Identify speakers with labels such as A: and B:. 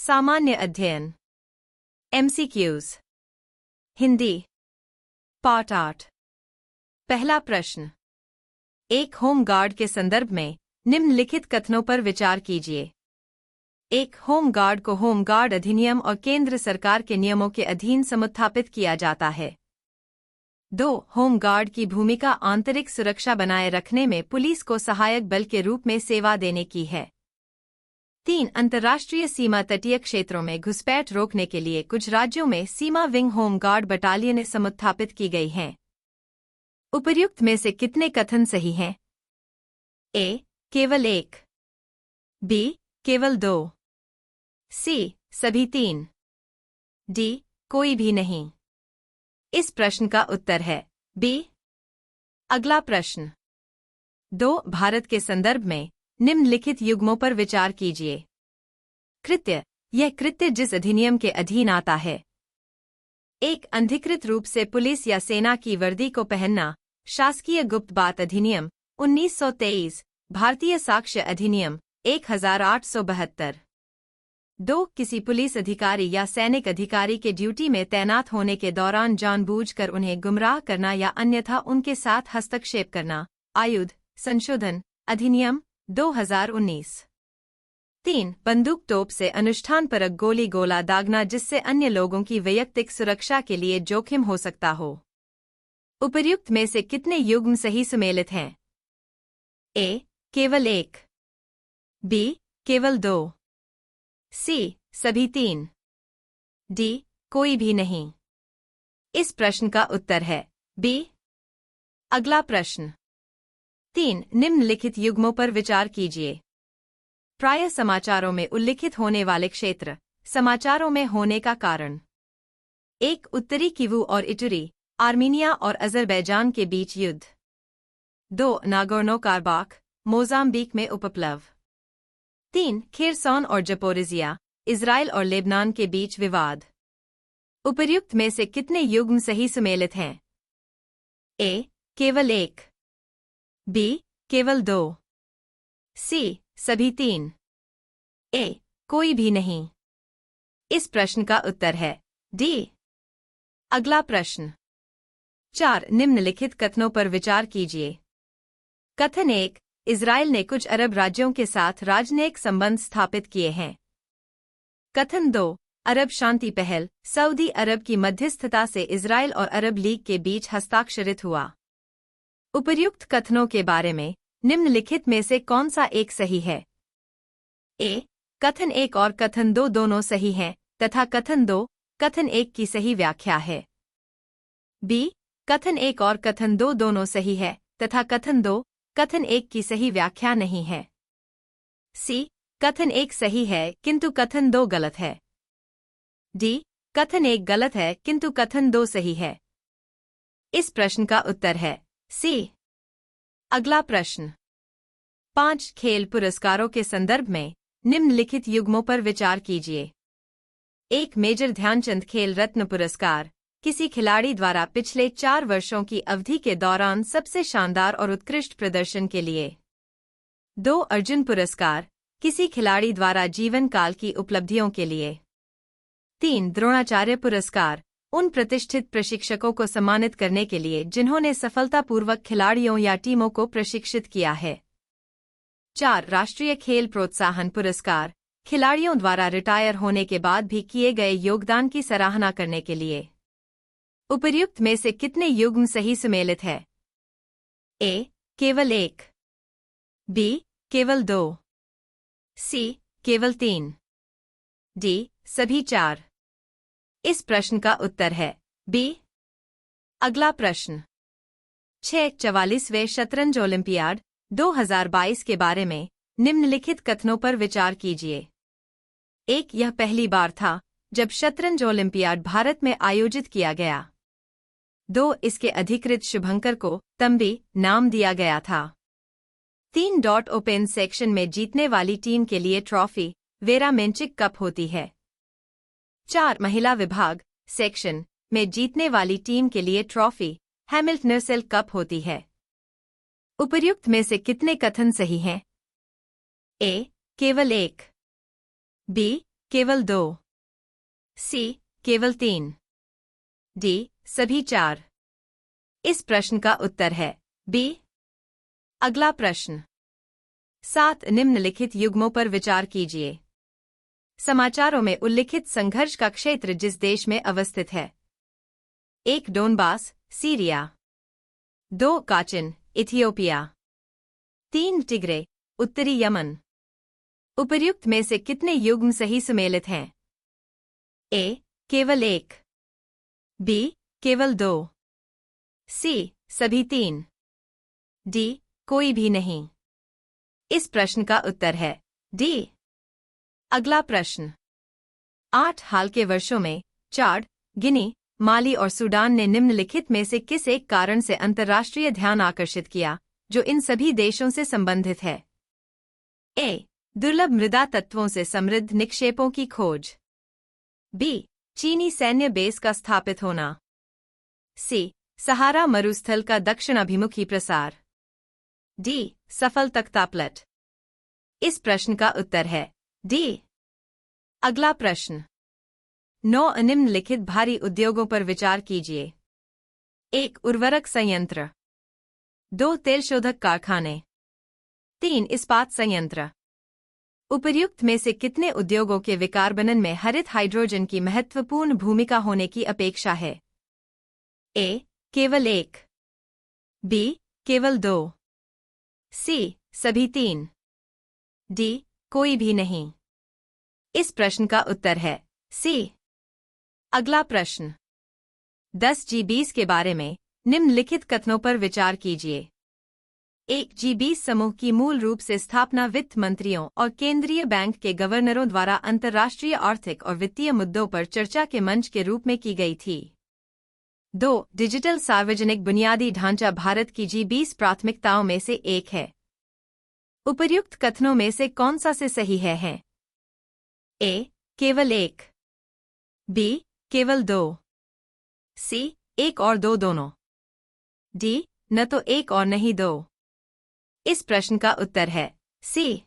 A: सामान्य अध्ययन MCQs Hindi part 8 पहला प्रश्न। एक होम गार्ड के संदर्भ में निम्नलिखित कथनों पर विचार कीजिए। एक होम गार्ड को होम गार्ड अधिनियम और केंद्र सरकार के नियमों के अधीन समुत्थापित किया जाता है। 2 होम गार्ड की भूमिका आंतरिक सुरक्षा बनाए रखने में पुलिस को सहायक बल के रूप में सेवा देने की है। 3 अंतर्राष्ट्रीय सीमा तटीय क्षेत्रों में घुसपैठ रोकने के लिए कुछ राज्यों में सीमा विंग होम गार्ड बटालियन समुत्थापित की गई हैं। उपर्युक्त में से कितने कथन सही हैं? ए. केवल 1, बी. केवल 2, सी. सभी 3, डी. कोई भी नहीं। इस प्रश्न का उत्तर है बी। अगला प्रश्न। 2 भारत के संदर्भ में निम्नलिखित युग्मों पर विचार कीजिए। कृत्य, यह कृत्य जिस अधिनियम के अधीन आता है। 1 अनधिकृत रूप से पुलिस या सेना की वर्दी को पहनना, शासकीय गुप्त बात अधिनियम 1923, भारतीय साक्ष्य अधिनियम 1872। 2 किसी पुलिस अधिकारी या सैनिक अधिकारी के ड्यूटी में तैनात होने के दौरान जानबूझकर उन्हें गुमराह करना या अन्यथा उनके साथ हस्तक्षेप करना, आयुध संशोधन अधिनियम 2019। 3 बंदूक तोप से अनुष्ठानपरक गोली गोला दागना जिससे अन्य लोगों की वैयक्तिक सुरक्षा के लिए जोखिम हो सकता हो। उपर्युक्त में से कितने युग्म सही सुमेलित हैं? ए. केवल 1, बी. केवल 2, सी. सभी 3, डी. कोई भी नहीं। इस प्रश्न का उत्तर है बी। अगला प्रश्न। 3 निम्नलिखित युग्मों पर विचार कीजिए। प्रायः समाचारों में उल्लिखित होने वाले क्षेत्र, समाचारों में होने का कारण। 1 उत्तरी किवू और इटुरी, आर्मीनिया और अज़रबैजान के बीच युद्ध। 2 नागोर्नो काराबाख, मोजाम्बिक में उपप्लव। 3 खेरसौन और जपोरिजिया, इज़राइल और लेबनान के बीच विवाद। उपर्युक्त में से कितने युग्म सही सुमेलित हैं? ए. केवल 1, बी. केवल 2, सी. सभी 3, ए. कोई भी नहीं। इस प्रश्न का उत्तर है डी। अगला प्रश्न। 4 निम्नलिखित कथनों पर विचार कीजिए। कथन 1, इज़राइल ने कुछ अरब राज्यों के साथ राजनयिक संबंध स्थापित किए हैं। कथन 2, अरब शांति पहल, सऊदी अरब की मध्यस्थता से इज़राइल और अरब लीग के बीच हस्ताक्षरित हुआ। उपर्युक्त कथनों के बारे में निम्नलिखित में से कौन सा एक सही है? ए. कथन 1 और कथन 2 दोनों सही हैं तथा कथन 2 कथन 1 की सही व्याख्या है। बी. कथन 1 और कथन 2 दोनों सही है तथा कथन 2 कथन 1 की सही व्याख्या नहीं है। सी. कथन 1 सही है किंतु कथन 2 गलत है। डी. कथन 1 गलत है किंतु कथन 2 सही है। इस प्रश्न का उत्तर है सी। अगला प्रश्न। 5 खेल पुरस्कारों के संदर्भ में निम्नलिखित युग्मों पर विचार कीजिए। 1 मेजर ध्यानचंद खेल रत्न पुरस्कार, किसी खिलाड़ी द्वारा पिछले 4 वर्षों की अवधि के दौरान सबसे शानदार और उत्कृष्ट प्रदर्शन के लिए। 2 अर्जुन पुरस्कार, किसी खिलाड़ी द्वारा जीवन काल की उपलब्धियों के लिए। 3 द्रोणाचार्य पुरस्कार, उन प्रतिष्ठित प्रशिक्षकों को सम्मानित करने के लिए जिन्होंने सफलतापूर्वक खिलाड़ियों या टीमों को प्रशिक्षित किया है। 4 राष्ट्रीय खेल प्रोत्साहन पुरस्कार, खिलाड़ियों द्वारा रिटायर होने के बाद भी किए गए योगदान की सराहना करने के लिए। उपर्युक्त में से कितने युग्म सही सुमेलित है? ए. केवल 1, बी. केवल 2, सी. केवल 3, डी. सभी 4। इस प्रश्न का उत्तर है बी। अगला प्रश्न। 6 44वें शतरंज ओलंपियाड 2022 के बारे में निम्नलिखित कथनों पर विचार कीजिए। 1 यह पहली बार था जब शतरंज ओलंपियाड भारत में आयोजित किया गया। 2 इसके अधिकृत शुभंकर को तंबी नाम दिया गया था। 3 ओपन सेक्शन में जीतने वाली टीम के लिए ट्रॉफी वेरा मेंचिक कप होती है। 4 महिला विभाग सेक्शन में जीतने वाली टीम के लिए ट्रॉफी हैमिल्टन सेल कप होती है। उपर्युक्त में से कितने कथन सही हैं? ए. केवल 1, बी. केवल 2, सी केवल 3, डी सभी 4। इस प्रश्न का उत्तर है बी। अगला प्रश्न 7 निम्नलिखित युग्मों पर विचार कीजिए। समाचारों में उल्लिखित संघर्ष का क्षेत्र जिस देश में अवस्थित है। 1 डोनबास सीरिया, 2 काचिन इथियोपिया, 3 टिग्रे उत्तरी यमन। उपर्युक्त में से कितने युग्म सही सुमेलित हैं? ए केवल 1, बी केवल 2, सी सभी 3, डी कोई भी नहीं। इस प्रश्न का उत्तर है डी। अगला प्रश्न 8 हाल के वर्षों में चाड, गिनी, माली और सूडान ने निम्नलिखित में से किस एक कारण से अंतर्राष्ट्रीय ध्यान आकर्षित किया जो इन सभी देशों से संबंधित है? ए दुर्लभ मृदा तत्वों से समृद्ध निक्षेपों की खोज, बी चीनी सैन्य बेस का स्थापित होना, सी सहारा मरुस्थल का दक्षिणाभिमुखी प्रसार, डी सफल तख्तापलट। इस प्रश्न का उत्तर है डी। अगला प्रश्न 9 निम्नलिखित भारी उद्योगों पर विचार कीजिए। 1 उर्वरक संयंत्र, 2 तेल शोधक कारखाने, 3 इस्पात संयंत्र। उपर्युक्त में से कितने उद्योगों के विकार्बनन में हरित हाइड्रोजन की महत्वपूर्ण भूमिका होने की अपेक्षा है? ए केवल 1, बी केवल 2, सी सभी 3, डी कोई भी नहीं। इस प्रश्न का उत्तर है सी। अगला प्रश्न 10 G20 के बारे में निम्नलिखित कथनों पर विचार कीजिए। 1 G20 समूह की मूल रूप से स्थापना वित्त मंत्रियों और केंद्रीय बैंक के गवर्नरों द्वारा अंतर्राष्ट्रीय आर्थिक और वित्तीय मुद्दों पर चर्चा के मंच के रूप में की गई थी। 2 डिजिटल सार्वजनिक बुनियादी ढांचा भारत की G20 प्राथमिकताओं में से एक है। उपर्युक्त कथनों में से कौन सा से सही है? ए केवल 1, बी केवल 2, सी 1 और 2 दोनों, डी न तो 1 और नहीं 2। इस प्रश्न का उत्तर है सी।